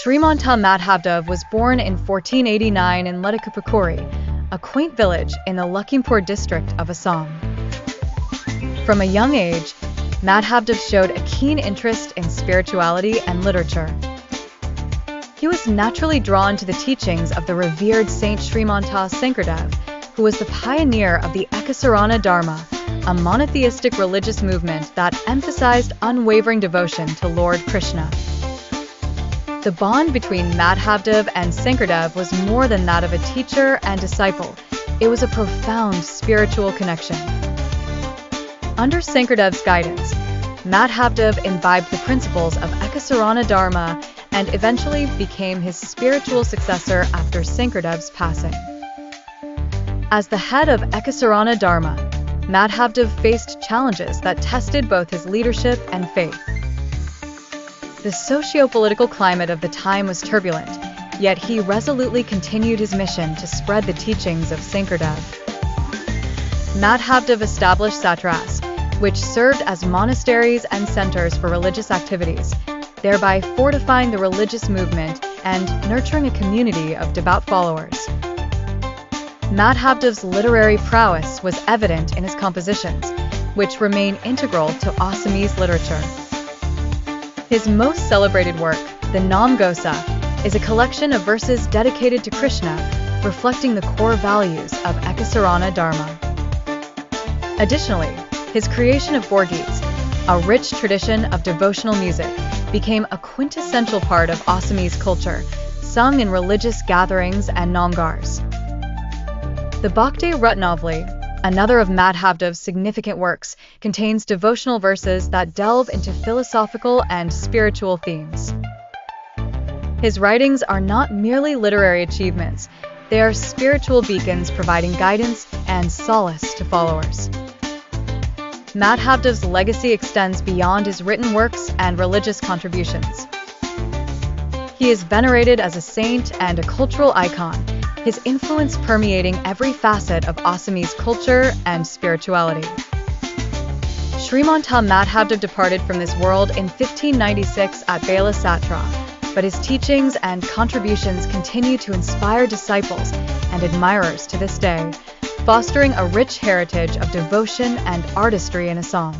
Srimanta Madhavdev was born in 1489 in Ledakupakuri, a quaint village in the Lakhimpur district of Assam. From a young age, Madhavdev showed a keen interest in spirituality and literature. He was naturally drawn to the teachings of the revered Saint Srimanta Sankardev, who was the pioneer of the Ekasarana Dharma, a monotheistic religious movement that emphasized unwavering devotion to Lord Krishna. The bond between Madhavdev and Sankardev was more than that of a teacher and disciple. It was a profound spiritual connection. Under Sankardev's guidance, Madhavdev imbibed the principles of Ekasarana Dharma and eventually became his spiritual successor after Sankardev's passing. As the head of Ekasarana Dharma, Madhavdev faced challenges that tested both his leadership and faith. The socio-political climate of the time was turbulent, yet he resolutely continued his mission to spread the teachings of Sankardev. Madhavdev established Satras, which served as monasteries and centers for religious activities, thereby fortifying the religious movement and nurturing a community of devout followers. Madhavdev's literary prowess was evident in his compositions, which remain integral to Assamese literature. His most celebrated work, the Naam Ghosa, is a collection of verses dedicated to Krishna, reflecting the core values of Ekasarana Dharma. Additionally, his creation of Borgeets, a rich tradition of devotional music, became a quintessential part of Assamese culture, sung in religious gatherings and namgars. The Bhakti Ratnavali, another of Madhavdev's significant works, contains devotional verses that delve into philosophical and spiritual themes. His writings are not merely literary achievements, they are spiritual beacons providing guidance and solace to followers. Madhavdev's legacy extends beyond his written works and religious contributions. He is venerated as a saint and a cultural icon, his influence permeating every facet of Assamese culture and spirituality. Srimanta Madhavdev departed from this world in 1596 at Bela Satra, but his teachings and contributions continue to inspire disciples and admirers to this day, fostering a rich heritage of devotion and artistry in Assam.